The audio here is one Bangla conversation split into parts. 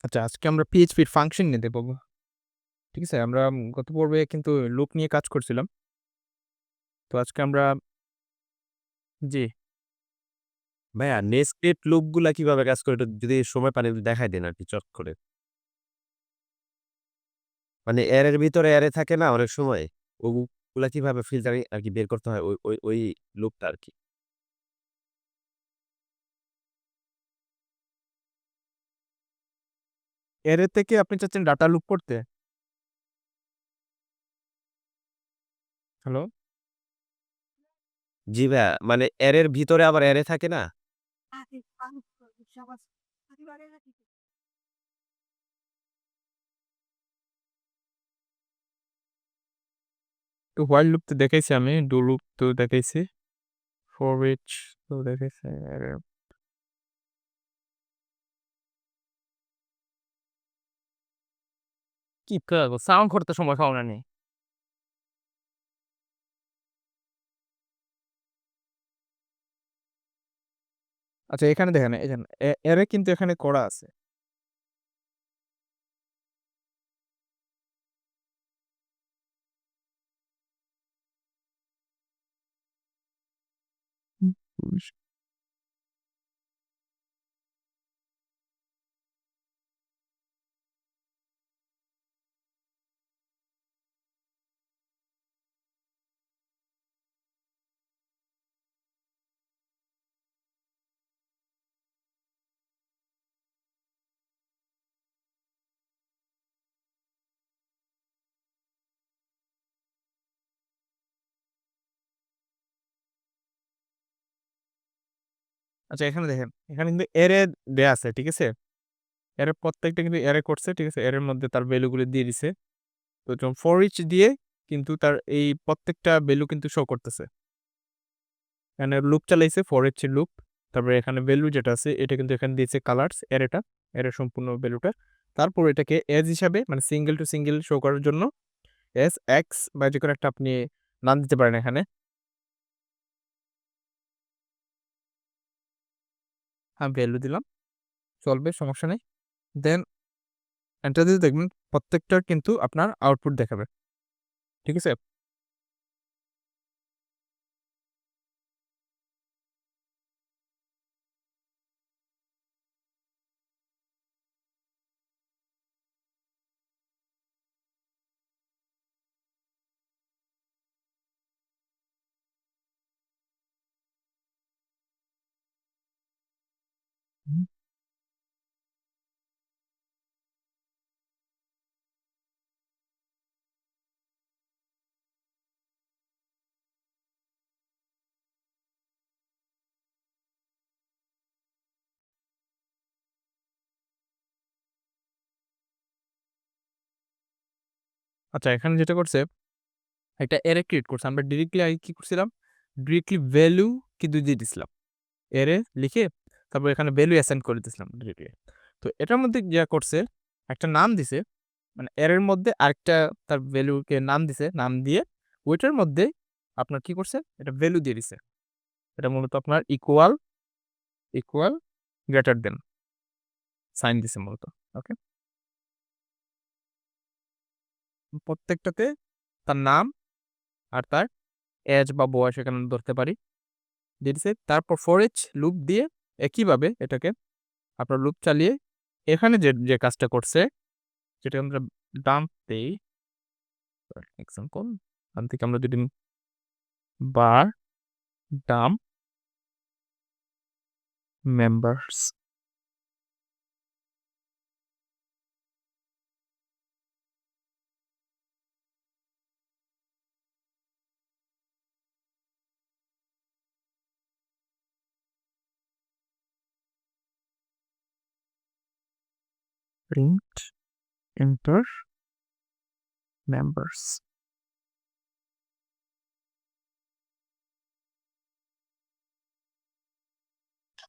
আচ্ছা, আজকে আমরা PHP এর ফাংশন নিয়ে দেখব। ঠিক আছে? আমরা গত পর্বে কিন্তু লুপ নিয়ে কাজ করছিলাম। তো আজকে আমরা জি, ভাইয়া নেস্টেড লুপ গুলা কিভাবে কাজ করে একটু যদি সময় পান একটু দেখায় দেন আরকি চট করে। মানে এর ভিতরে অ্যারে থাকে না অনেক সময়? ওগুলা কিভাবে ফিল্টারিং আরকি বের করতে হয় ওই লুপটা আরকি। অ্যারে থেকে আপনি চাচ্ছেন ডাটা লুপ করতে? হ্যালো? জি ভাইয়া, মানে এর ভিতরে আবার অ্যারে থাকে না? তো while লুপ তো দেখাইছি আমি, do লুপ তো দেখাইছি, for each তো দেখাইছি, অ্যারে কি করব? সাউন্ড করতে সময় পাও না নি। আচ্ছা এখানে দেখেন, এই দেখেন অ্যারে কিন্তু এখানে করা আছে। হুম, বুঝ আচ্ছা এখানে দেখেন, এখানে কিন্তু অ্যারে দেয়া আছে, ঠিক আছে? অ্যারে প্রত্যেকটা কিন্তু অ্যারে করছে, ঠিক আছে? অ্যারের মধ্যে তার ভ্যালু গুলো দিয়ে দিছে। তো যখন for each দিয়ে কিন্তু তার এই প্রত্যেকটা ভ্যালু কিন্তু শো করতেছে। এখানে লুপ চালাইছে for each লুপ। তারপরে এখানে ভ্যালু যেটা আছে এটা কিন্তু এখানে দিয়েছে কালারস অ্যারেটা, অ্যারের সম্পূর্ণ ভ্যালুটা। তারপর এটাকে এজ হিসাবে মানে সিঙ্গেল টু সিঙ্গেল শো করার জন্য এস, এক্স বা যেকোনো একটা আপনি নাম দিতে পারেন এখানে। ভ্যালু দিলাম। চলবে, সমস্যা নেই। দেন এন্টার দিতে দেখবেন প্রত্যেকটার কিন্তু আপনার আউটপুট দেখাবে। ঠিক আছে? হুম। আচ্ছা এখানে যেটা করছে একটা অ্যারে ক্রিয়েট করছে। আমরা ডিরেক্টলি আগে কি করছিলাম? ডিরেক্টলি ভ্যালু কিন্তু দিয়ে দিছিলাম। অ্যারে লিখে তারপর এখানে ভ্যালু অ্যাসাইন করে দিছিলাম ডিরেক্টলি। তো এটার মধ্যে যা করছে একটা নাম দিছে। মানে অ্যারের মধ্যে আরেকটা তার ভ্যালুকে নাম দিছে। নাম দিয়ে ওইটার মধ্যে আপনার কি করছে? এটা ভ্যালু দিয়ে দিছে। এটা মূলত আপনার ইকুয়াল গ্রেটার দেন সাইন দিছে মূলত। ওকে? প্রত্যেকটাতে তার নাম আর তার এজ বা বয়স এখানে ধরতে পারি। দিয়ে দিছে। তারপর ফর ইচ লুপ দিয়ে একইভাবে এটাকে আপনার লুপ চালিয়ে এখানে যে কাজটা করছে যেটা আমরা ডাম্প দেই, ফর এক্সাম্পল এখান থেকে আমরা যদি var dump members print enter members.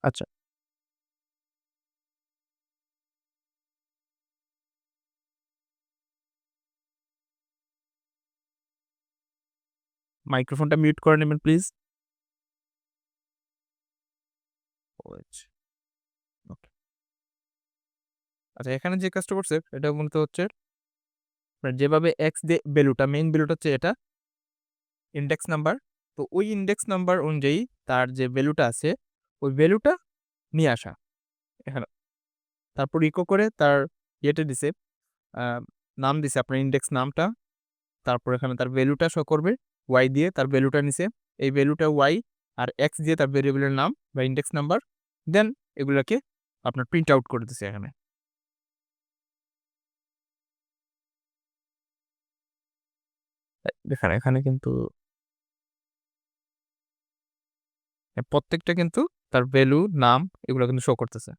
আচ্ছা, মাইক্রোফোনটা মিউট করে নেবেন প্লিজ। ওকে। আচ্ছা এখানে যে কাজটা করছে এটা মূলত হচ্ছে আপনার যেভাবে এক্স দিয়ে ভ্যালুটা মেইন ভ্যালুটা হচ্ছে এটা ইনডেক্স নাম্বার। তো ওই ইনডেক্স নাম্বার অনুযায়ী তার যে ভ্যালুটা আছে ওই ভ্যালুটা নিয়ে আসা এখানে। তারপর ইকো করে তার ইয়েটা দিছে, নাম দিছে আপনার ইনডেক্স নামটা। তারপর এখানে তার ভ্যালুটা শো করবে ওয়াই দিয়ে তার ভ্যালুটা নিছে। এই ভ্যালুটা ওয়াই আর এক্স দিয়ে তার ভেরিয়েবলের নাম বা ইনডেক্স নাম্বার। দেন এগুলাকে আপনার প্রিন্ট আউট করে দিছে এখানে। দেখেন এখানে কিন্তু প্রত্যেকটা কিন্তু তার ভ্যালু নাম এগুলো কিন্তু শো করতেছে।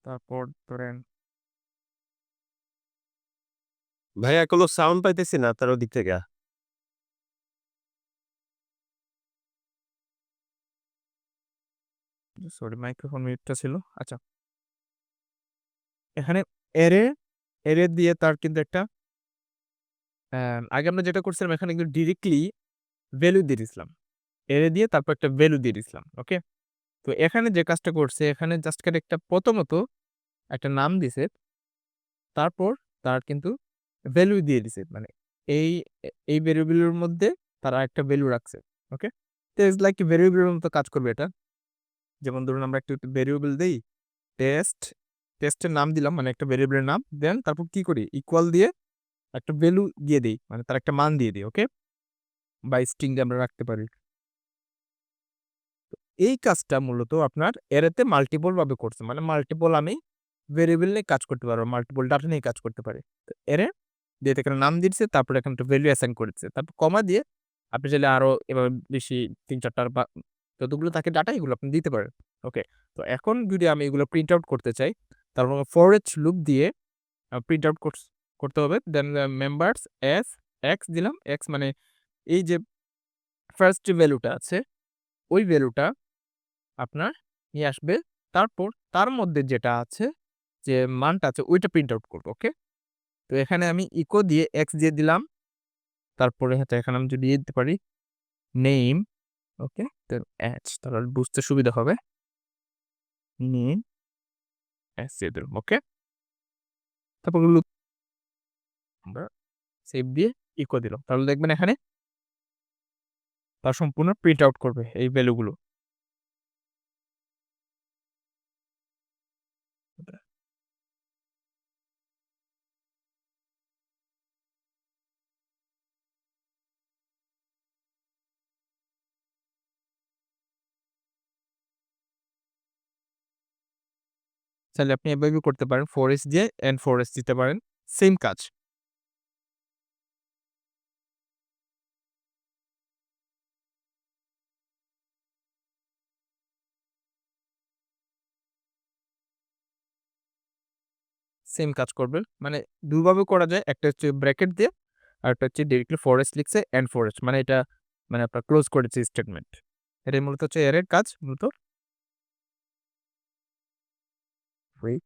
তারপর ধরেন ভাইয়া কোনো সাউন্ড পাইতেছি না তার ওদিক থেকে। সরি মাইক্রোফোন মিউটটা ছিল। আচ্ছা এখানে এরে এরে দিয়ে তার কিন্তু একটা আগে আমরা যেটা করছিলাম এখানে কিন্তু ডিরেক্টলি ভ্যালু দিয়ে দিছিলাম। এরে দিয়ে তারপর একটা ভ্যালু দিয়ে দিছিলাম। ওকে? তো এখানে যে কাজটা করছে এখানে জাস্ট খালি একটা প্রথমত একটা নাম দিছে। তারপর তার কিন্তু ভ্যালু দিয়ে দিছে। মানে এই এই ভেরিয়েবলের মধ্যে তারা একটা ভ্যালু রাখছে। ওকে? তো ইটস লাইক ভেরিয়েবলের মতো কাজ করবে এটা। যেমন ধরুন আমরা একটা ভেরিয়েবল দেই টেস্ট, টেস্টের নাম দিলাম মানে একটা ভেরিয়েবলের নাম। দেন তারপর কি করি ইকুয়াল দিয়ে একটা ভ্যালু দিয়ে দেই মানে তার একটা মান দিয়ে দিই। ওকে? বা স্ট্রিং দিয়ে আমরা রাখতে পারি। এই কাজটা মূলত আপনার এরেতে মাল্টিপল ভাবে করছে। মানে মাল্টিপল আমি ভেরিয়েবল নিয়ে কাজ করতে পারবো, মাল্টিপল ডাটা নিয়ে কাজ করতে পারি। তো এরে দিয়ে এখানে নাম দিচ্ছে, তারপরে এখানে একটা ভ্যালু অ্যাসাইন করেছে। তারপর কমা দিয়ে আপনি চাইলে আরো এভাবে বেশি ৩-৪টা বা যতগুলো থাকে ডাটা এগুলো আপনি দিতে পারেন। ওকে? তো এখন যদি আমি এগুলো প্রিন্ট আউট করতে চাই, তার মানে ফর ইচ লুপ দিয়ে প্রিন্ট আউট করতে হবে। দেন মেম্বারস এস এক্স দিলাম। এক্স মানে এই যে ফার্স্ট যে ভ্যালুটা আছে ওই ভ্যালুটা আপনার নিয়ে আসবে। তারপর তার মধ্যে যেটা আছে, যে মানটা আছে ওইটা প্রিন্ট আউট করব। ওকে? তো এখানে আমি ইকো দিয়ে এক্স দিয়ে দিলাম। তারপরে হচ্ছে এখানে আমি যদি দিতে পারি নেম। ওকে? তো তাহলে বুঝতে সুবিধা হবে। নেম এস দিয়ে দিলাম। ওকে? তারপর আমরা সেভ দিয়ে ইকো দিলাম। তাহলে দেখবেন এখানে তার সম্পূর্ণ প্রিন্ট আউট করবে এই ভ্যালুগুলো। চাইলে আপনি এভাবে করতে পারেন। ফর এস দিয়ে এন্ড ফর এস দিতে পারেন। সেম কাজ। সেম কাজ করবে। মানে দুইভাবে করা যায়। একটা হচ্ছে ব্র্যাকেট দিয়ে আরেকটা হচ্ছে ডিরেক্টলি ফরেস্ট লিখছে এন্ড ফরেস্ট মানে এটা মানে আপনার ক্লোজ করেছে স্টেটমেন্ট। এটাই মূলত হচ্ছে এর কাজ মূলত। Wait,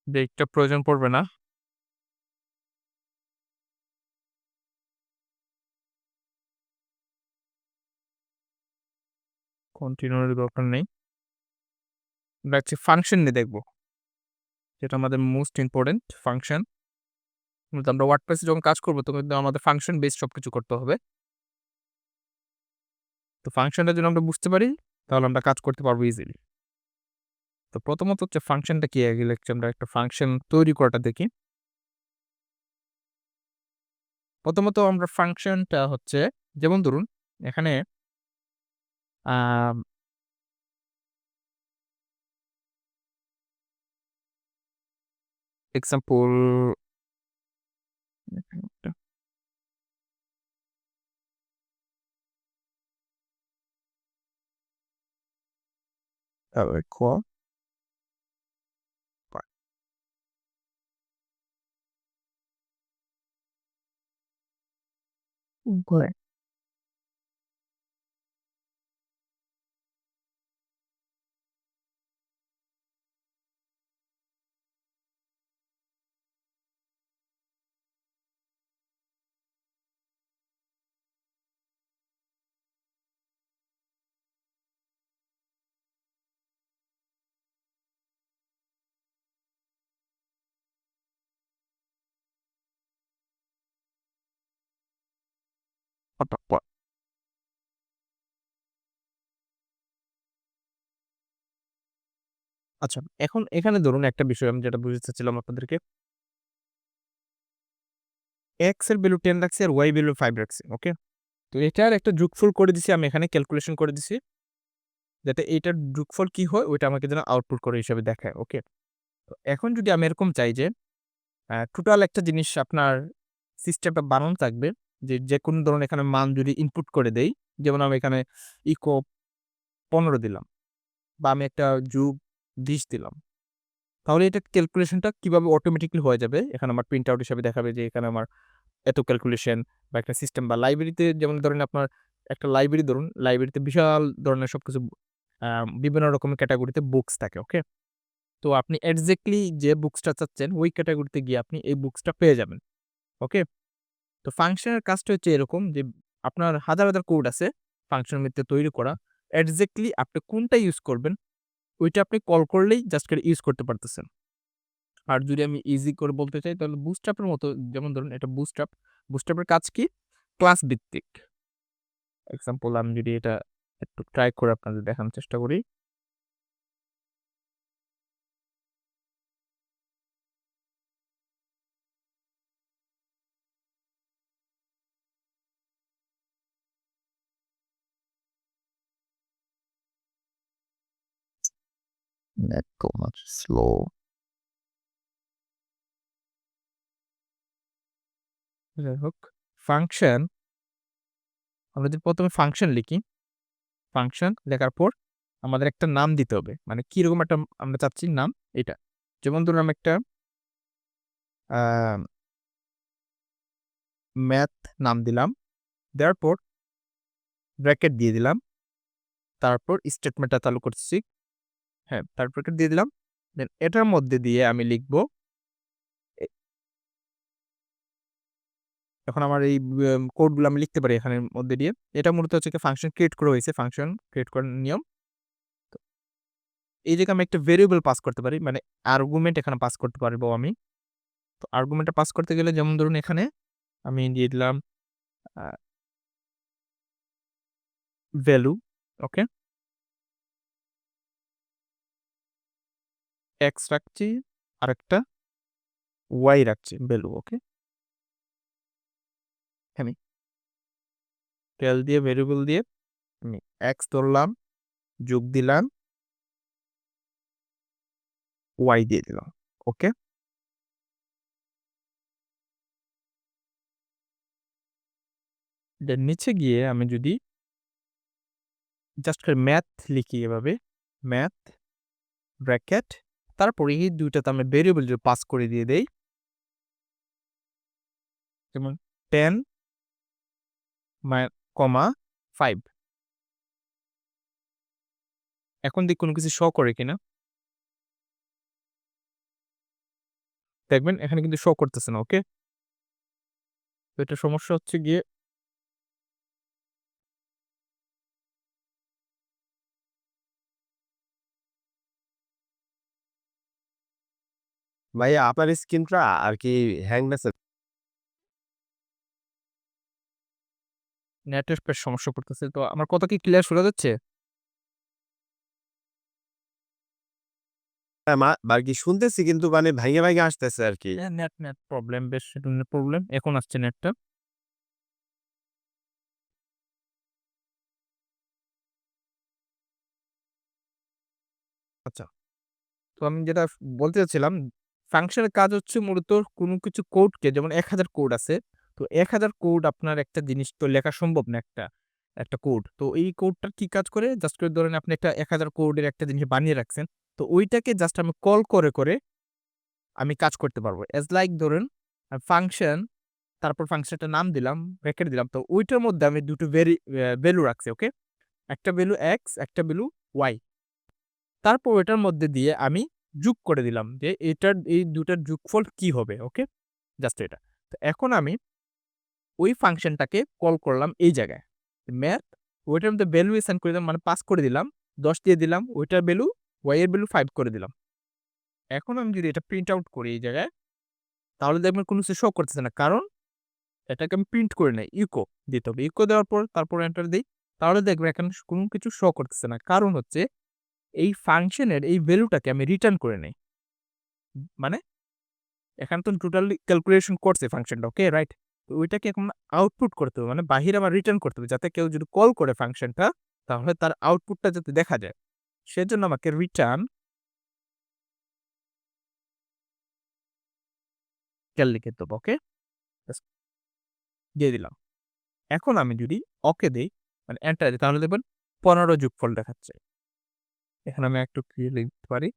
ব্রেকটা প্রয়োজন পড়বে না। কন্টিনিউর দরকার নেই। আমরা হচ্ছে ফাংশন নিয়ে দেখব। যেটা আমাদের মোস্ট ইম্পোর্টেন্ট ফাংশন। মূলত আমরা ওয়ার্ডপ্রেসে যখন কাজ করব তখন কিন্তু আমাদের ফাংশন বেস সবকিছু করতে হবে। তো ফাংশনটা যদি আমরা বুঝতে পারি তাহলে আমরা কাজ করতে পারবো ইজিলি। তো প্রথমত হচ্ছে ফাংশনটা কি আগে লিখছি আমরা একটা ফাংশন তৈরি করাটা দেখি। প্রথমত আমরা ফাংশনটা হচ্ছে যেমন ধরুন এখানে আম এক্সাম্পল ক করে আচ্ছা, এখন এখানে ধরুন একটা বিষয় আমি যেটা বুঝাতে চাচ্ছিলাম আপনাদেরকে। x এর ভ্যালু 10 রাখছি আর y ভ্যালু 5 রাখছি। ওকে? তো এটার একটা যোগফল করে দিছি আমি এখানে ক্যালকুলেশন করে দিছি। যাতে এইটার যোগফল কি হয় ওইটা আমাকে যেন আউটপুট করে হিসাবে দেখায়। ওকে? তো এখন যদি আমি এরকম চাই যে টোটাল একটা জিনিস আপনার সিস্টেমটা বানানো থাকবে যেকোনো ধরনের এখানে মান যদি ইনপুট করে দেই, যেমন আমি এখানে ইকো 15 দিলাম বা আমি একটা যোগ 20 দিলাম। তাহলে এটা ক্যালকুলেশনটা কিভাবে অটোমেটিক্যালি হয়ে যাবে? এখানে আমার প্রিন্ট আউট হিসাবে দেখাবে যে এখানে আমার এত ক্যালকুলেশন বা একটা সিস্টেম বা লাইব্রেরিতে যেমন ধরেন আপনার একটা লাইব্রেরি ধরুন, লাইব্রেরিতে বিশাল ধরনের সবকিছু আ বিভিন্ন রকমের ক্যাটেগরিতে বুকস থাকে। ওকে? তো আপনি এক্সাক্টলি যে বুকসটা চাচ্ছেন ওই ক্যাটেগরিতে গিয়ে আপনি এই বুকসটা পেয়ে যাবেন। ওকে? তো ফাংশনের কাজটা হচ্ছে এরকম যে আপনার হাজার, হাজার কোড আছে ফাংশনের ভিতরে তৈরি করা। এক্সাক্টলি আপনি কোনটা ইউজ করবেন ওইটা আপনি কল করলেই জাস্ট করে ইউজ করতে পারতেছেন। আর যদি আমি ইজি করে বলতে চাই তাহলে বুটস্ট্র্যাপের মতো যেমন ধরুন এটা বুটস্ট্র্যাপ। বুটস্ট্র্যাপের কাজ কি? ক্লাস ভিত্তিক। এক্সাম্পল আমি যদি এটা একটু ট্রাই করে আপনাদের দেখানোর চেষ্টা করি। Net much slow. যাই হোক, ফাংশন আমরা যদি ১ম এ ফাংশন লিখি, ফাংশন লেখার পর আমাদের একটা নাম দিতে হবে। মানে কিরকম একটা আমরা চাচ্ছি নাম এটা। যেমন ধরুন আমি একটা আ ম্যাথ নাম দিলাম। দেওয়ার পর ব্র্যাকেট দিয়ে দিলাম। তারপর স্টেটমেন্টটা চালু করতেছি। হ্যাঁ, তারপর ব্র্যাকেট দিয়ে দিলাম। দেন এটার মধ্যে দিয়ে আমি লিখব এ এখন আমার এই কোডগুলো আমি লিখতে পারি এখানের মধ্যে দিয়ে। এটা মূলত হচ্ছে গিয়ে ফাংশন ক্রিয়েট করা হইছে। ফাংশন ক্রিয়েট করার নিয়ম। তো এই জায়গায় আমি একটা ভেরিয়েবল পাস করতে পারি। মানে আর্গুমেন্ট এখানে পাস করতে পারবো আমি। তো আর্গুমেন্টটা পাস করতে গেলে যেমন ধরুন এখানে আমি দিয়ে দিলাম আ ভ্যালু। ওকে? এক্স রাখছি, আরেকটা ওয়াই রাখছি ভ্যালু। ওকে? আমি টেল দিয়ে ভেরিয়েবল দিয়ে আমি এক্স ধরলাম, যোগ দিলাম, ওয়াই দিয়ে দিলাম। ওকে? দেন নিচে গিয়ে আমি যদি জাস্ট করে ম্যাথ লিখি এভাবে, ম্যাথ ব্র্যাকেট তারপরে এই ২ টাতে আমি ভেরিয়েবল যদি পাস করে দিয়ে দেই যেমন 10 কমা 5 এখন দেখি কোনো কিছু শো করে কিনা? দেখবেন এখানে কিন্তু শো করতেছে না। ওকে? তো এটা সমস্যা হচ্ছে গিয়ে ভাইয়া আপনার স্ক্রিনটা আর কি হ্যাং মেসেজ নেটের বেশ সমস্যা করতেছে। তো আমার কথা কি ক্লিয়ার শোনা যাচ্ছে? আর কি শুনতেছি কিন্তু মানে ভাইঙ্গা, ভাইঙ্গা আসতেছে আরকি। নেট প্রবলেম বেশ নেট প্রবলেম। এখন আসছে নেটটা। আচ্ছা। তো আমি যেটা বলতে চাচ্ছিলাম, ফাংশনের কাজ হচ্ছে মূলত কোনো কিছু কোডকে যেমন ১,০০০ কোড আছে। তো ১,০০০ কোড আপনার একটা জিনিস তো লেখা সম্ভব না একটা কোড। তো এই কোডটার কি কাজ করে? জাস্ট করে ধরেন আপনি একটা ১,০০০ কোডের একটা জিনিস বানিয়ে রাখছেন। তো ওইটাকে জাস্ট আমি কল করে আমি কাজ করতে পারবো। এজ লাইক ধরুন ফাংশন তারপর ফাংশনটার নাম দিলাম, ব্র্যাকেট দিলাম। তো ওইটার মধ্যে আমি ২ টো ভ্যালু রাখছি। ওকে? একটা ভ্যালু এক্স, একটা ভ্যালু ওয়াই। তারপর এটার মধ্যে দিয়ে আমি যোগ করে দিলাম যে এটার এই ২ টার যোগফল কি হবে, ওকে? জাস্ট এটা। তো এখন আমি ওই ফাংশনটাকে কল করলাম এই জায়গায়। ম্যাথ ওইটার মধ্যে ভ্যালু অ্যাসাইন করে দিলাম মানে পাস করে দিলাম। ১০ দিয়ে দিলাম, ওইটার ভ্যালু y এর ভ্যালু 5 করে দিলাম। এখন আমি যদি এটা প্রিন্ট আউট করি এই জায়গায়, তাহলে দেখবেন কোনো কিছু শো করতেছে না। কারণ এটাকে আমি প্রিন্ট করে নেই, ইকো দিতে হবে। ইকো দেওয়ার পর তারপর এন্টার দিই। তাহলে দেখবেন এখানে কোনো কিছু শো করতেছে না। কারণ হচ্ছে এই ফাংশনের এই ভ্যালুটাকে আমি রিটার্ন করে নেই। মানে এখানে তো টোটালি ক্যালকুলেশন করছে ফাংশনটা, ওকে রাইট? তো ওইটাকে এখন আউটপুট করতে হবে, মানে বাহিরে আমার রিটার্ন করতে হবে, যাতে কেউ যদি কল করে ফাংশনটা তাহলে তার আউটপুটটা যাতে দেখা যায়। সেজন্য আমাকে রিটার্ন ক্যাল লিখে দেবো, ওকে? জাস্ট দিয়ে দিলাম। এখন আমি যদি ওকে দেই, মানে এন্টার দিই, তাহলে দেখবেন 15 যোগফল দেখাচ্ছে। এখানে আমি একটু ক্লিয়ার লিখতে পারি।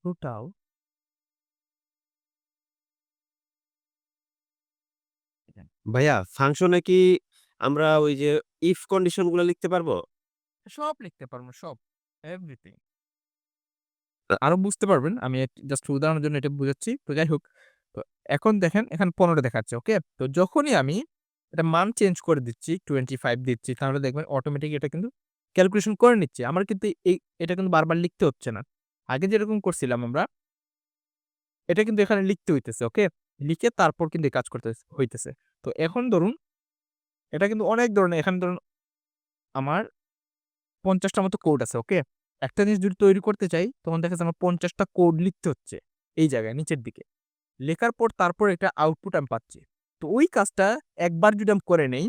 টোটাল ভাইয়া ফাংশনে কি আমরা ওই যে ইফ কন্ডিশন গুলো লিখতে পারবো? সব লিখতে পারবো, সব, এভরিথিং। আরো বুঝতে পারবেন। আমি জাস্ট উদাহরণের জন্য এটা বুঝাচ্ছি। তো যাই হোক, তো এখন দেখেন এখানে 15 দেখাচ্ছে, ওকে? তো যখনই আমি এটা মান চেঞ্জ করে দিচ্ছি, 25 দিচ্ছি, তাহলে দেখবেন অটোমেটিক এটা কিন্তু ক্যালকুলেশন করে নিচ্ছে। আমার কিন্তু এটা কিন্তু বারবার লিখতে হচ্ছে না। আগে যেরকম করছিলাম আমরা, এটা কিন্তু এখানে লিখতে হইতেছে, ওকে? লিখে তারপর কিন্তু এই কাজ করতে হইতেছে। তো এখন ধরুন এটা কিন্তু অনেক ধরনের, এখানে ধরুন আমার 50 টা মতো কোড আছে, ওকে? একটা জিনিস যদি তৈরি করতে চাই, তখন দেখা যাচ্ছে আমার 50 টা কোড লিখতে হচ্ছে এই জায়গায় নিচের দিকে। লেখার পর তারপর এটা আউটপুট আমি পাচ্ছি। তো ওই কাজটা একবার যদি আমি করে নেই,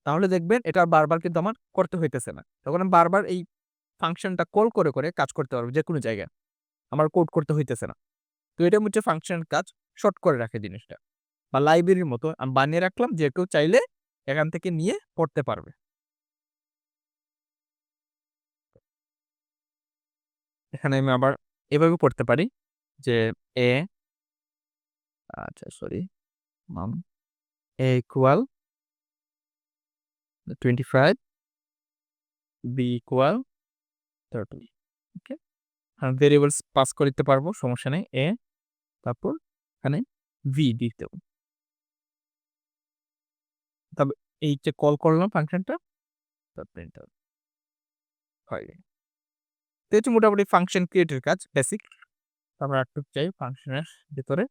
তাহলে দেখবেন এটা আর বারবার কিন্তু আমার করতে হইতেছে না। তখন আমি বারবার এই ফাংশনটা কল করে কাজ করতে পারবো যেকোনো জায়গায়। আমার কোড করতে হইতেছে না। তো এটা হচ্ছে ফাংশনের কাজ, শর্ট করে রাখে জিনিসটা। বা লাইব্রেরির মতো আমি বানিয়ে রাখলাম, যে কেউ চাইলে এখান থেকে নিয়ে পড়তে পারবে। এখানে আমি আবার এভাবে পড়তে পারি যে এ, আচ্ছা সরি, মাম, এ ইকুয়াল 25, বি ইকুয়াল 30, ওকে? ভেরিয়েবলস পাস করে দিতে পারবো, সমস্যা নেই। এ, তারপর এখানে ভি দিতে হবে। তবে এই যে কল করলাম ফাংশনটা, তারপর এটা হয়। তো হচ্ছে মোটামুটি ফাংশন ক্রিয়েটের কাজ বেসিক। তারপর একটু চাই ফাংশনের ভিতরে।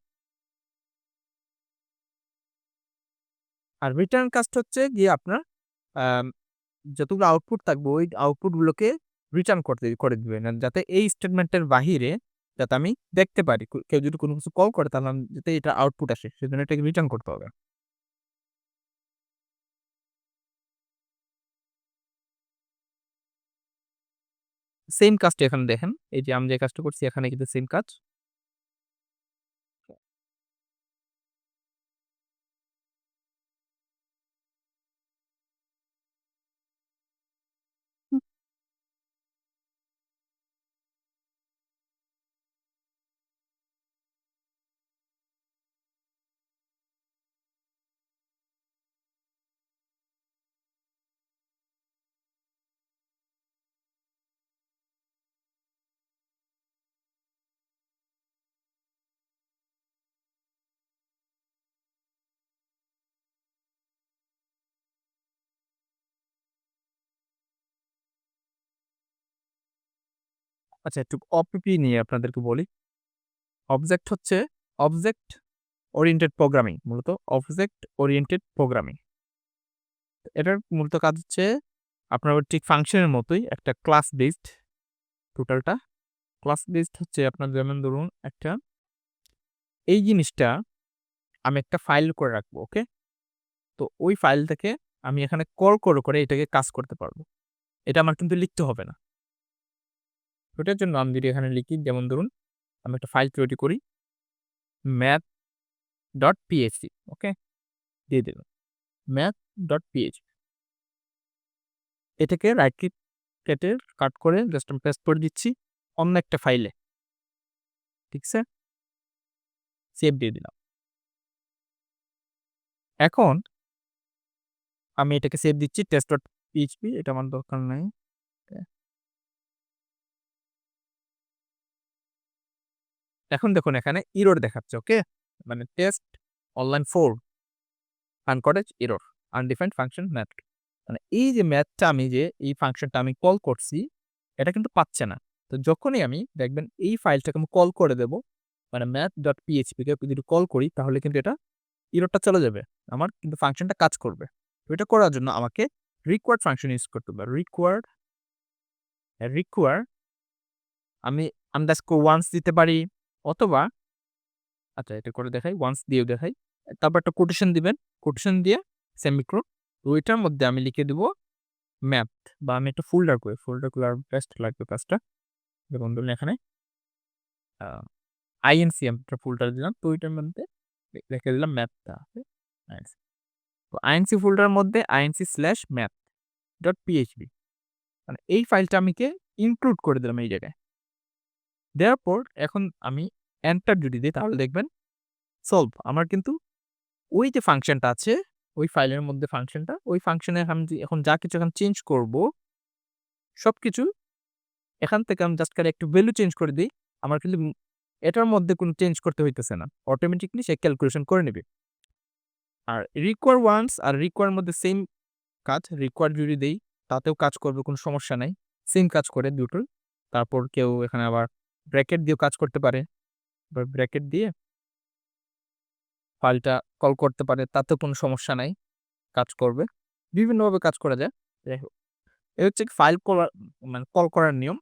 আর রিটার্ন কাজটা হচ্ছে গিয়ে আপনার আম যতগুলো আউটপুট থাকবে ওই আউটপুট গুলোকে রিটার্ন করে দিবেন। আর যাতে এই স্টেটমেন্টের বাহিরে যাতে আমি দেখতে পারি। কেউ যদি কোনো কিছু কল করে তাহলে যাতে এটা আউটপুট আসে সেজন্য এটাকে রিটার্ন করতে হবে। সেম কাজটা এখানে দেখেন। এই যে আমি যে কাজটা করছি এখানে কিন্তু সেম কাজ। আচ্ছা, একটু OPP নিয়ে আপনাদেরকে বলি। অবজেক্ট হচ্ছে অবজেক্ট ওরিয়েন্টেড প্রোগ্রামিং, মূলত অবজেক্ট ওরিয়েন্টেড প্রোগ্রামিং। এটার মূলত কাজ হচ্ছে আপনার ঠিক ফাংশনের মতোই একটা ক্লাস বেসড, টোটালটা ক্লাস বেসড হচ্ছে আপনার, যেমন ধরুন একটা এই জিনিসটা আমি একটা ফাইল করে রাখবো, ওকে? তো ওই ফাইল থেকে আমি এখানে কল করে এটাকে কাজ করতে পারবো। এটা আমার কিন্তু লিখতে হবে না। ওটার জন্য আমি যদি এখানে লিখি, যেমন ধরুন আমি একটা ফাইল তৈরি করি math.php, ওকে? দিয়ে দিলাম math.php। এটাকে রাইট ক্লিক কেটে কাট করে জাস্ট আমি পেস্ট করে দিচ্ছি অন্য একটা ফাইলে, ঠিক আছে? সেভ দিয়ে দিলাম। এখন আমি এটাকে সেভ দিচ্ছি test.php, এটা আমার দরকার নাই। এখন দেখুন এখানে এরর দেখাচ্ছে, ওকে? মানে টেস্ট অনলাইন 4 আনকটেজ এরর আনডিফাইন্ড ফাংশন ম্যাথ। মানে এই যে ম্যাথটা আমি যে এই ফাংশনটা আমি কল করছি এটা কিন্তু পাচ্ছে না। তো যখনই আমি দেখবেন এই ফাইলটাকে আমি কল করে দেব, মানে math.php কে যদি কল করি তাহলে কিন্তু এটা এররটা চলে যাবে। আমার কিন্তু ফাংশনটা কাজ করবে। তো এটা করার জন্য আমাকে required ফাংশন ইউজ করতে হবে। require আমি _once দিতে পারি অথবা আচ্ছা এটা করে দেখাই, once দিয়েও দেখাই। তারপর একটা কোটেশন দিবেন। কোটেশন দিয়ে সেমিকোলন। তো ওইটার মধ্যে আমি লিখে দিব ম্যাথ বা আমি একটা ফোল্ডার করি। ফোল্ডার করলে আরো বেস্ট লাগবে কাজটা। যেমন ধরুন এখানে আ INC আমি একটা ফোল্ডার দিলাম। তো ওইটার মধ্যে রেখে দিলাম ম্যাথটা। নাইস। তো INC ফোল্ডারের মধ্যে inc/math.php মানে এই ফাইলটা আমিকে ইনক্লুড করে দিলাম এই জায়গায়। দেওয়ার পর এখন আমি এন্টার যদি দেই তাহলে দেখবেন সলভ। আমার কিন্তু ওই যে ফাংশনটা আছে, ওই ফাইলের মধ্যে ফাংশনটা, ওই ফাংশনে আমি যে এখন যা কিছু এখন চেঞ্জ করব, সবকিছু এখান থেকে আমি জাস্ট খালি একটু ভ্যালু চেঞ্জ করে দেই। আমার কিন্তু এটার মধ্যে কোনো চেঞ্জ করতে হইতেছে না। অটোমেটিক্যালি সে ক্যালকুলেশন করে নিবে। আর require once আর require এর মধ্যে সেম কাজ। require যদি দেই তাতেও কাজ করবে, কোনো সমস্যা নাই। সেম কাজ করে দুটোই। তারপর কেউ এখানে আবার ব্র্যাকেট দিয়েও কাজ করতে পারে। বা ব্র্যাকেট দিয়ে ফাইলটা কল করতে পারে, তাতেও কোনো সমস্যা নাই। কাজ করবে। বিভিন্নভাবে কাজ করা যায়। যাই হোক। এ হচ্ছে ফাইল কলার মানে কল করার নিয়ম।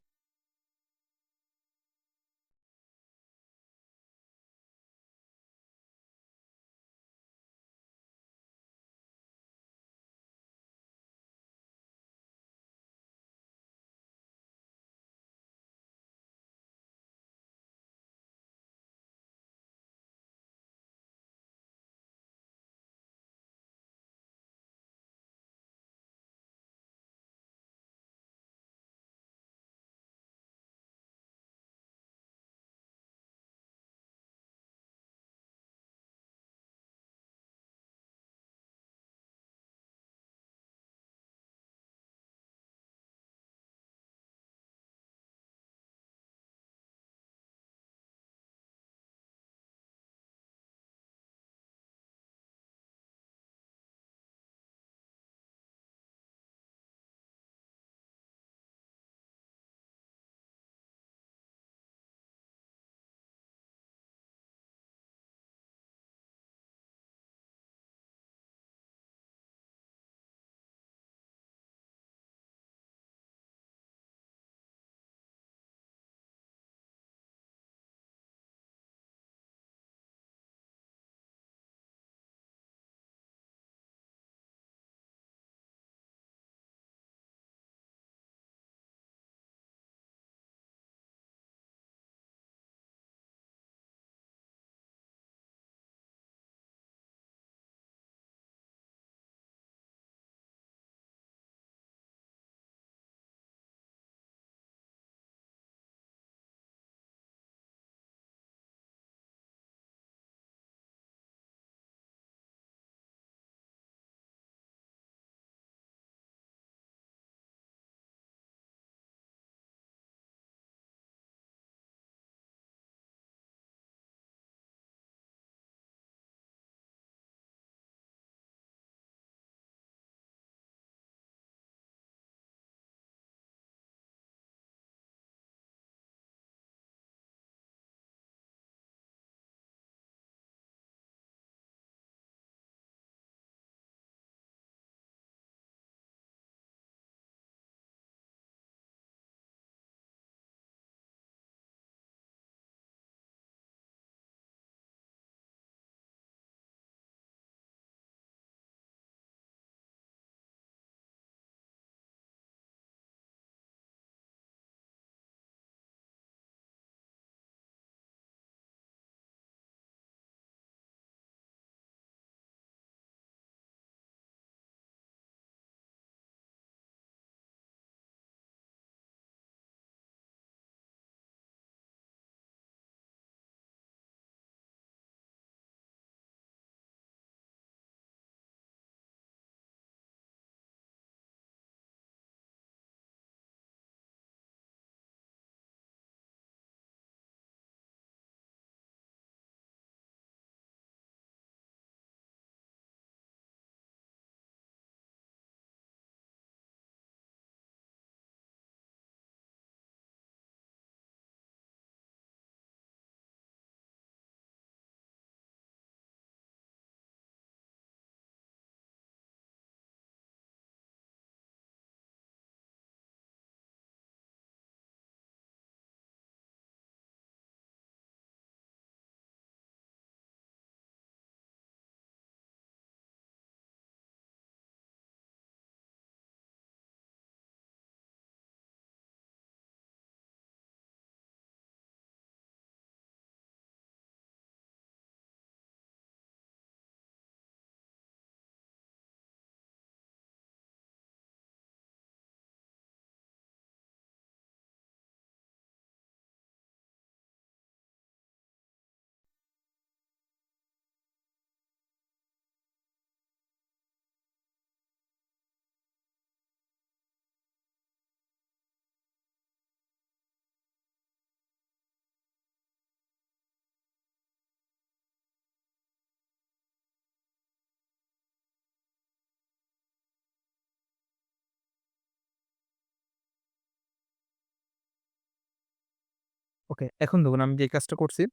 ওকে, এখন দেখুন আমি যে কাজটা করছি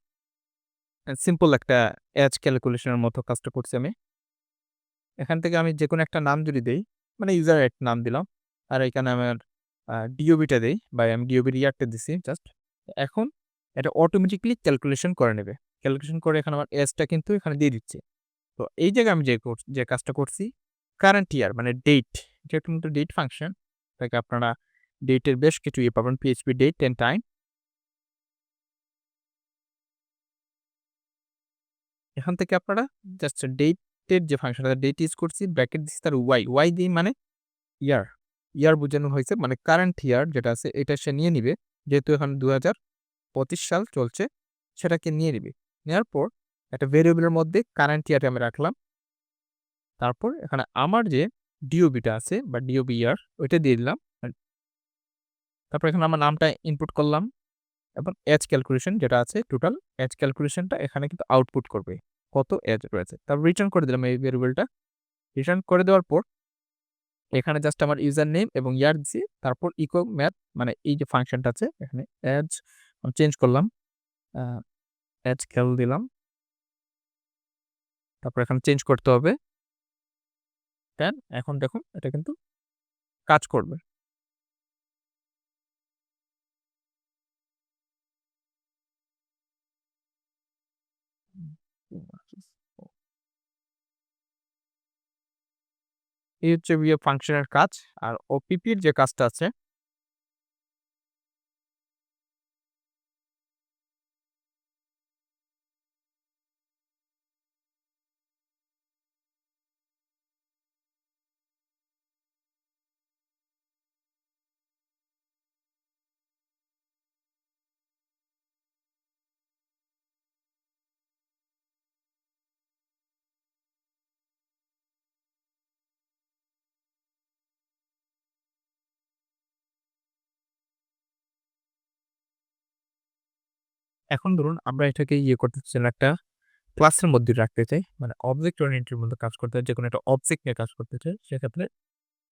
সিম্পল একটা এজ ক্যালকুলেশনের মতো কাজটা করছি আমি। এখান থেকে আমি যেকোনো একটা নাম যদি দেই, মানে ইউজার একটা নাম দিলাম। আর এখানে আমার ডিওবিটা দেই বা আমি ডিওবির ইয়ারটা দিছি জাস্ট। এখন এটা অটোমেটিক্যালি ক্যালকুলেশন করে নেবে। ক্যালকুলেশন করে এখানে আমার এজটা কিন্তু এখানে দিয়ে দিচ্ছে। তো এই জায়গায় আমি যে কাজটা করছি কারেন্ট ইয়ার মানে ডেট, যেটা কিন্তু ডেট ফাংশন, তাকে আপনারা ডেটের বেশ কিছু পাবেন PHP ডেট 10 টাইম। এখান থেকে আপনারা জাস্ট ডেটের যে ফাংশনটা ডেট ইউজ করছি ব্র্যাকেট দিচ্ছি তার ওয়াই দিয়ে মানে ইয়ার, ইয়ার বোঝানো হয়েছে মানে কারেন্ট ইয়ার যেটা আছে এটা সে নিয়ে নিবে। যেহেতু এখন 2025 সাল চলছে সেটাকে নিয়ে নিবে। নেওয়ার পর একটা ভেরিয়েবলের মধ্যে কারেন্ট ইয়ারটা আমি রাখলাম। তারপর এখানে আমার যে ডিওবিটা আছে বা ডিওবি ইয়ার ওইটা দিয়ে দিলাম। তারপর এখানে আমার নামটা ইনপুট করলাম এবং এজ ক্যালকুলেশন যেটা আছে টোটাল এজ ক্যালকুলেশনটা এখানে কিন্তু আউটপুট করবে কত এজ রয়েছে। তারপর রিটার্ন করে দিলাম এই ভেরিয়েবলটা। রিটার্ন করে দেওয়ার পর এখানে জাস্ট আমার ইউজার নেম এবং ইয়ার দিছি। তারপর ইকো ম্যাথ মানে এই যে ফাংশনটা আছে এখানে এজ চেঞ্জ করলাম। আ এজ ক্যাল দিলাম। তারপর এখানে চেঞ্জ করতে হবে। দেন এখন দেখুন এটা কিন্তু কাজ করবে। এই হচ্ছে গিয়ে ফাংশনের কাজ। আর ওপিপির যে কাজটা আছে এখন ধরুন আমরা এটাকে করতে চাচ্ছি না একটা ক্লাসের মধ্যে রাখতে চাই। মানে অবজেক্ট ওরিয়েন্টেড এর মধ্যে কাজ করতে চাই। যেকোনো একটা অবজেক্ট নিয়ে কাজ করতে চাই। সেক্ষেত্রে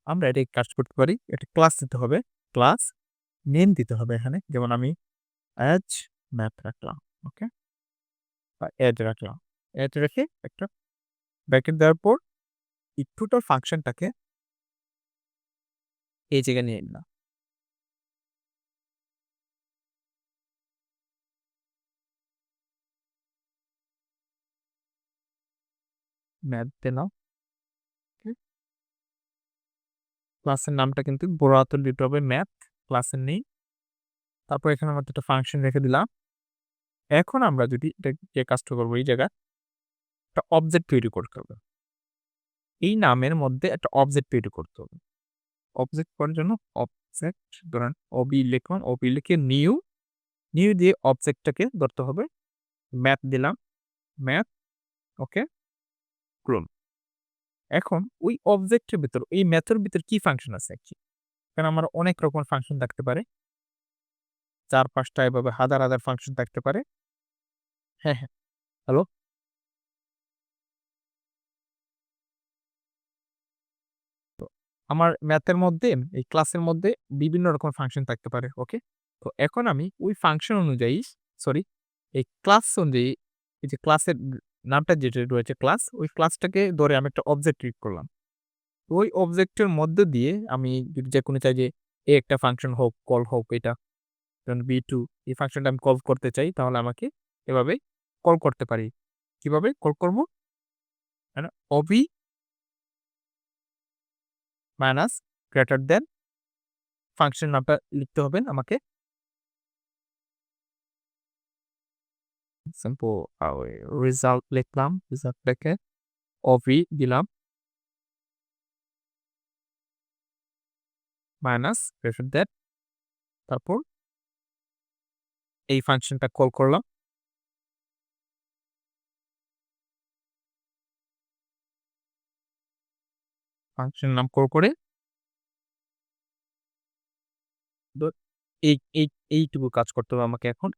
আমরা এটাই কাজ করতে পারি। একটা ক্লাস দিতে হবে। ক্লাস নেম দিতে হবে এখানে। যেমন আমি এজ ম্যাথ রাখলাম। ওকে? বা এজ রাখলাম। এজ রেখে একটা ব্র্যাকেট দেওয়ার পর এই টোটাল ফাংশনটাকে এই জায়গায় নিয়ে নিলাম। ম্যাথ দিলাম। ওকে? ক্লাসের নামটা কিন্তু বড় হাতের দিতে হবে ম্যাথ। ক্লাসের নেই। তারপর এখানে আমাদের একটা ফাংশন রেখে দিলাম। এখন আমরা যদি এটা যে কাজটা করব এই জায়গায় একটা অবজেক্ট তৈরি করতে হবে। এই নামের মধ্যে একটা অবজেক্ট তৈরি করতে হবে। অবজেক্ট করার জন্য অবজেক্ট ধরেন লিখুন, লিখে নিউ দিয়ে অবজেক্টটাকে ধরতে হবে। ম্যাথ দিলাম, ম্যাথ ওকে ক্লোন। এখন ওই অবজেক্টের ভিতর এই ম্যাথের ভিতর কি ফাংশন আছে অ্যাকচুয়ালি? কারণ আমার অনেক রকমের ফাংশন থাকতে পারে। ৪-৫ টা এভাবে হাজার ফাংশন থাকতে পারে। হ্যাঁ, হ্যাঁ। হ্যালো? তো আমার ম্যাথের মধ্যে এই ক্লাসের মধ্যে বিভিন্ন রকমের ফাংশন থাকতে পারে। ওকে? তো এখন আমি ওই ফাংশন অনুযায়ী সরি এই ক্লাস অনুযায়ী এই যে ক্লাসের নামটা যেটা রয়েছে ক্লাস, ওই ক্লাসটাকে ধরে আমি একটা অবজেক্ট ক্রিয়েট করলাম। ওই অবজেক্টের মধ্য দিয়ে আমি যদি যেকোনো চাই যে একটা ফাংশন হোক, কল হোক এটা যেমন B2 এই ফাংশনটা আমি কল করতে চাই তাহলে আমাকে এভাবে কল করতে পারি। কিভাবে কল করব? মানে ওবি মাইনাস গ্রেটার দ্যান ফাংশন নামটা লিখতে হবে আমাকে। সিম্পল ওই রেজাল্ট লিখলাম। রেজাল্ট লিখে ওবি দিলাম মাইনাস গ্রেটার দ্যান তারপর এই ফাংশনটা কল করলাম। ফাংশন নাম কল করে দ এইটুকু কাজ করতে হবে আমাকে এখন।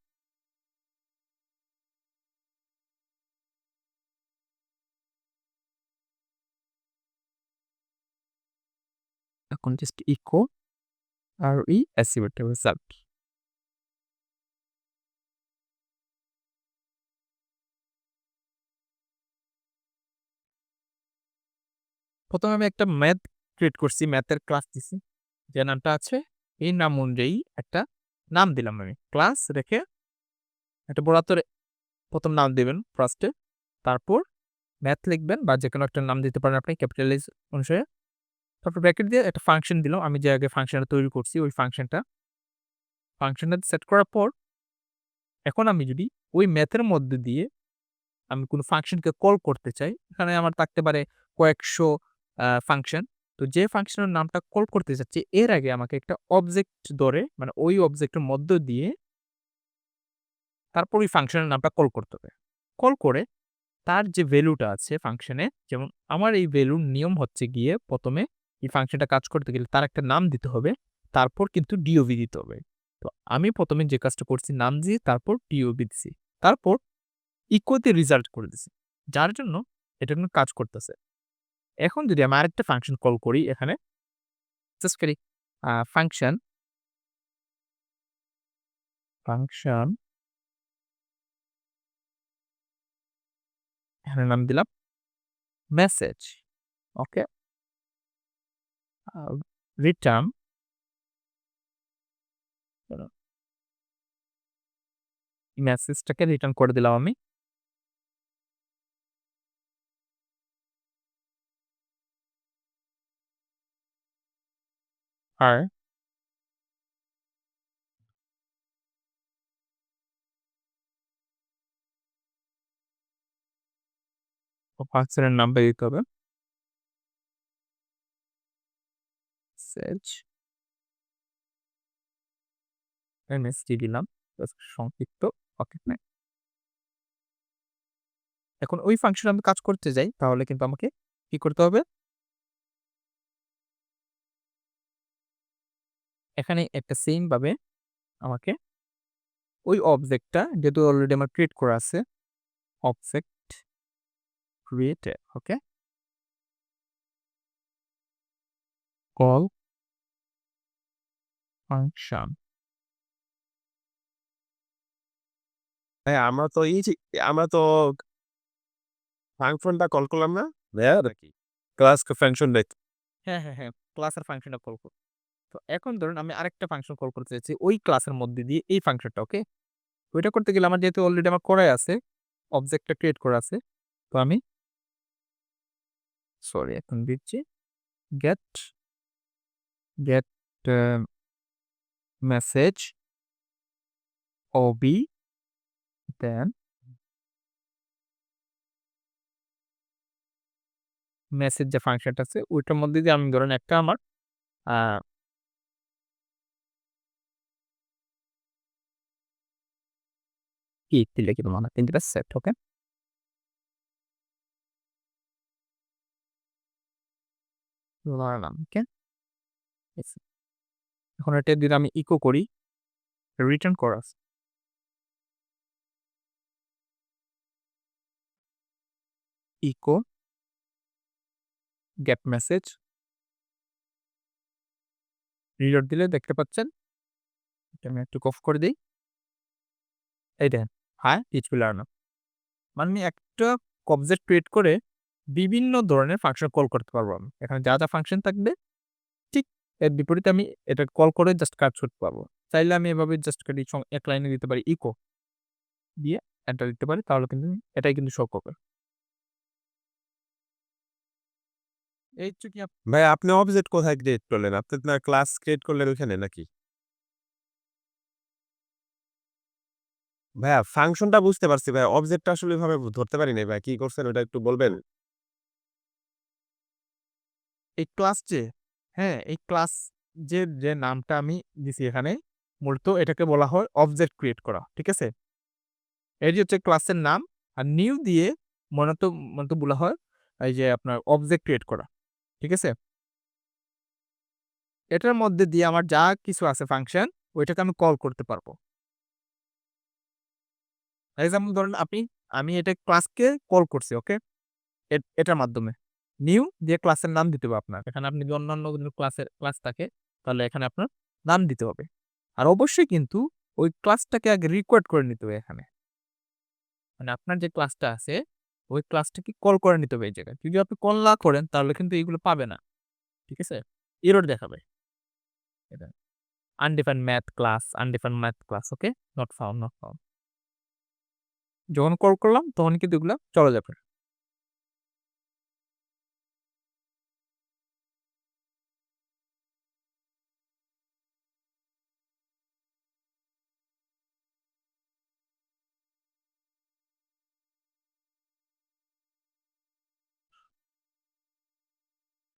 এখন জাস্ট ইকো আর ই অ্যাসিমেট্রিক রেজাল্ট। প্রথমে আমি একটা ম্যাথ ক্রিয়েট করছি, ম্যাথের ক্লাস দিছি। যে নামটা আছে এই নাম অনুযায়ী একটা নাম দিলাম আমি। ক্লাস রেখে একটা বড় হাতের প্রথম নাম দিবেন ফার্স্টে, তারপর ম্যাথ লিখবেন বা যেকোনো একটা নাম দিতে পারেন আপনি ক্যাপিটালাইজ অনুসারে। তারপর ব্র্যাকেট দিয়ে একটা ফাংশন দিলাম। আমি যে আগে ফাংশনটা তৈরি করছি ওই ফাংশনটা সেট করার পর এখন আমি যদি ওই ম্যাথের মধ্যে দিয়ে আমি কোনো ফাংশনকে কল করতে চাই, এখানে আমার থাকতে পারে কয়েকশো ফাংশন। তো যে ফাংশনের নামটা কল করতে চাচ্ছি এর আগে আমাকে একটা অবজেক্ট ধরে মানে ওই অবজেক্টের মধ্য দিয়ে তারপর ওই ফাংশনের নামটা কল করতে হবে। কল করে তার যে ভ্যালুটা আছে ফাংশনে, যেমন আমার এই ভ্যালুর নিয়ম হচ্ছে গিয়ে প্রথমে এই ফাংশনটা কাজ করতে গেলে তার একটা নাম দিতে হবে, তারপর কিন্তু ডিওবি দিতে হবে। তো আমি প্রথমে যে কাজটা করছি নাম দিয়ে তারপর ডিওবি দিছি, তারপর ইকোতে রেজাল্ট করে দিছি, যার জন্য এটা কিন্তু কাজ করতেছে। এখন যদি আমি আরেকটা ফাংশন কল করি এখানে জাস্ট করি ফাংশন ফাংশন এখানে নাম দিলাম মেসেজ। ওকে, রিটার্ন মেসেজটাকে রিটার্ন করে দিলাম আমি। আর ফাংশনের নামটা দিতে হবে মেসেজ এমএসজি দিলাম জাস্ট সংক্ষিপ্ত। ওকে, এখন ওই ফাংশন আমি কাজ করতে যাই তাহলে কিন্তু আমাকে কি করতে হবে, এখানে একটা সেম ভাবে আমাকে ওই অবজেক্টটা যেহেতু অলরেডি আমার ক্রিয়েট করা আছে অবজেক্ট ক্রিয়েটেড, ওকে, কল ফাংশন। ভাই আমরা তো ফাংশনটা কল করলাম না? ভাইয়া নাকি? ক্লাস ফাংশন হ্যাঁ, হ্যাঁ, হ্যাঁ, ক্লাসের ফাংশনটা কল করব। তো এখন ধরুন আমি আরেকটা ফাংশন কল করতে চাইছি ওই ক্লাসের মধ্যে দিয়ে এই ফাংশনটা, ওকে? ওইটা করতে গেলে আমার যেহেতু অলরেডি আমার করাই আছে, অবজেক্টটা ক্রিয়েট করা আছে। তো আমি সরি এখন দিচ্ছি গেট গেট মেসেজ ওবি দেন মেসেজ যে ফাংশনটা আছে ওইটার মধ্যে দিয়ে আমি ধরেন একটা আমার আ কি দিলে কি মানে ৩ টা সেট, ওকে? ধরলাম, ওকে? এখন এটা যদি আমি ইকো করি রিটার্ন করা আছে। ইকো গেট মেসেজ রিলোড দিলে দেখতে পাচ্ছেন। এটা আমি একটু অফ করে দেই। এই দেখেন, হাই পিএইচপি লার্নার। মানে আমি একটা অবজেক্ট ক্রিয়েট করে বিভিন্ন ধরনের ফাংশন কল করতে পারবো আমি। এখানে যা ফাংশন থাকবে ঠিক এর বিপরীতে আমি এটা কল করে জাস্ট কাজ করতে পারবো। চাইলে আমি এভাবে জাস্ট খালি এক লাইনে দিতে পারি ইকো দিয়ে এন্টার দিতে পারি, তাহলে কিন্তু এটাই কিন্তু শো করবে। এই হচ্ছে কি ভাই আপনি অবজেক্ট কোথায় ক্রিয়েট করলেন? আপনি না ক্লাস ক্রিয়েট করলেন ওইখানে নাকি? ভাইয়া ফাংশনটা বুঝতে পারছি ভাই। অবজেক্টটা আসলে এভাবে ধরতে পারি নাই ভাই। কি করছেন ওটা একটু বলবেন? এই ক্লাস হ্যাঁ, এই ক্লাস যে নামটা আমি দিছি এখানে মূলত এটাকে বলা হয় অবজেক্ট ক্রিয়েট করা। ঠিক আছে? এটি হচ্ছে ক্লাসের নাম। আর নিউ দিয়ে মূলত বলা হয় এই যে আপনার অবজেক্ট ক্রিয়েট করা। ঠিক আছে? এটার মধ্যে দিয়ে আমার যা কিছু আছে ফাংশন ওইটাকে আমি কল করতে পারবো। এক্সাম্পল ধরেন আমি এটা ক্লাসকে কল করছি, ওকে? এটার মাধ্যমে। নিউ দিয়ে ক্লাসের নাম দিতে হবে আপনার। এখানে আপনি যদি অন্যান্য কোনো ক্লাস থাকে তাহলে এখানে আপনার নাম দিতে হবে। আর অবশ্যই কিন্তু ওই ক্লাসটাকে আগে রিকোয়ার্ড করে নিতে হবে এখানে। মানে আপনার যে ক্লাসটা আছে ওই ক্লাসটাকে কল করে নিতে হবে এই জায়গায়। যদি আপনি কল না করেন তাহলে কিন্তু এগুলো পাবে না। ঠিক আছে? এরর দেখাবে। এটা undefined math class okay? not found. যখন কল করলাম তখন কিন্তু এগুলা চলে যাবে।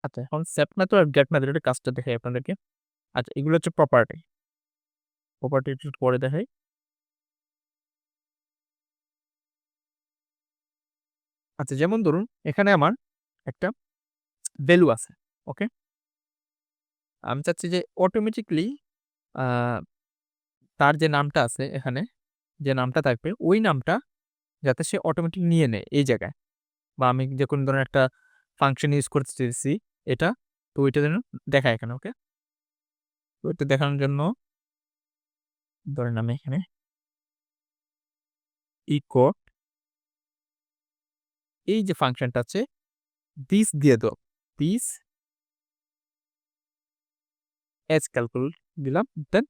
আচ্ছা, এখন set method আর get method এর কাজটা দেখাই আপনাদেরকে। আচ্ছা, এগুলো হচ্ছে প্রপার্টি। প্রপার্টি একটু পরে দেখাই। আচ্ছা, যেমন ধরুন এখানে আমার একটা ভ্যালু আছে। ওকে? আমি চাচ্ছি যে অটোমেটিক্যালি আ তার যে নামটা আছে এখানে, যে নামটা থাকবে ওই নামটা যাতে সে অটোমেটিক নিয়ে নেয় এই জায়গায়। বা আমি যে কোনো ধরনের একটা ফাংশন ইউজ করতে চেয়েছি এটা, তো ওইটা যেন দেখায় এখানে। ওকে? তো ওইটা দেখানোর জন্য ধরেন আমি এখানে ইকো এই যে ফাংশনটা আছে দিস দিয়ে দাও। দিস এজ ক্যালকুলেট দিলাম। দেন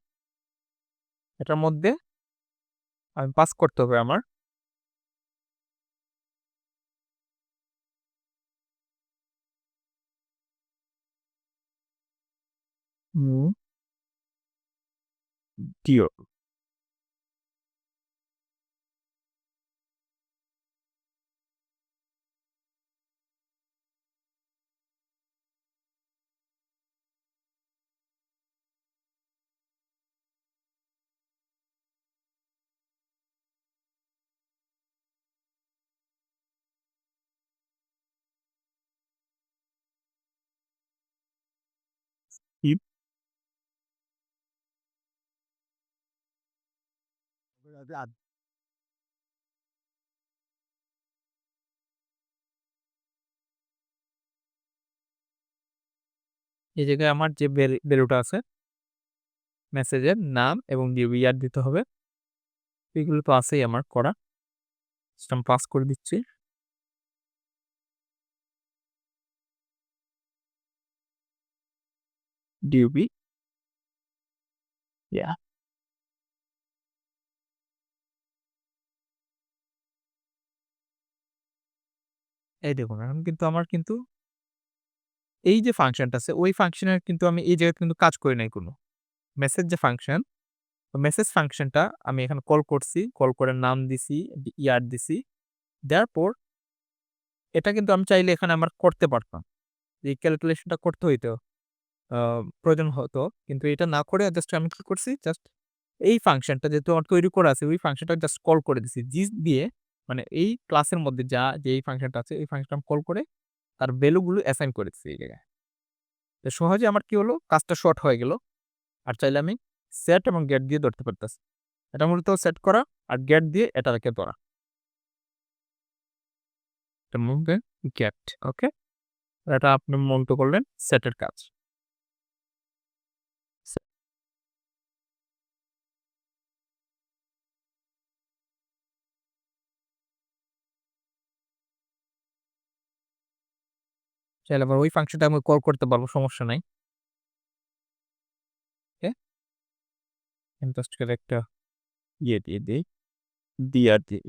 এটার মধ্যে আমি পাস করতে হবে আমার ডিও। ইফ এই জায়গায় আমার যে ভ্যালুটা আছে মেসেজের নাম এবং ইয়ার দিতে হবে। এগুলো তো আছেই আমার করা। সিস্টেম পাস করে দিচ্ছি। ডিউবি ইয়া এই দেখুন এখন কিন্তু আমার কিন্তু এই যে ফাংশনটা আছে ওই ফাংশনের কিন্তু আমি এই জায়গায় কিন্তু কাজ করি নাই কোনো। মেসেজ যে ফাংশন, মেসেজ ফাংশনটা আমি এখানে কল করছি, কল করে নাম দিছি, ইয়ার দিছি। দেওয়ার পর এটা কিন্তু আমি চাইলে এখানে আমার করতে পারতাম। এই ক্যালকুলেশনটা করতে হইতো প্রয়োজন হতো। কিন্তু এটা না করে জাস্ট আমি কি করছি জাস্ট এই ফাংশনটা যেহেতু আমার তৈরি করা আছে ওই ফাংশনটা জাস্ট কল করে দিছি। দিস দিয়ে মানে এই ক্লাসের মধ্যে যে এই ফাংশনটা আছে এই ফাংশনটা আমি কল করে তার ভ্যালুগুলো অ্যাসাইন করে দিচ্ছি এই জায়গায়। তো সহজে আমার কি হলো কাজটা শর্ট হয়ে গেল। আর চাইলে আমি সেট এবং গেট দিয়ে ধরতে পারতেছি। এটা মূলত সেট করা আর গেট দিয়ে এটাকে ধরা। এটার মধ্যে গেট ওকে? এটা আপনি মূলত করলেন সেটের কাজ। চাইলে আবার ওই ফাংশনটা আমি কল করতে পারবো, সমস্যা নাই। ওকে? জাস্ট করে একটা ইয়ে দিয়ে দিই, আর দিই।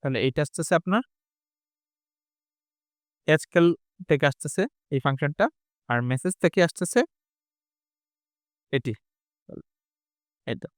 তাহলে এইটা আসতেছে আপনার এজকেল থেকে আসতেছে এই ফাংশনটা আর মেসেজ থেকে আসতেছে এটি। এই তো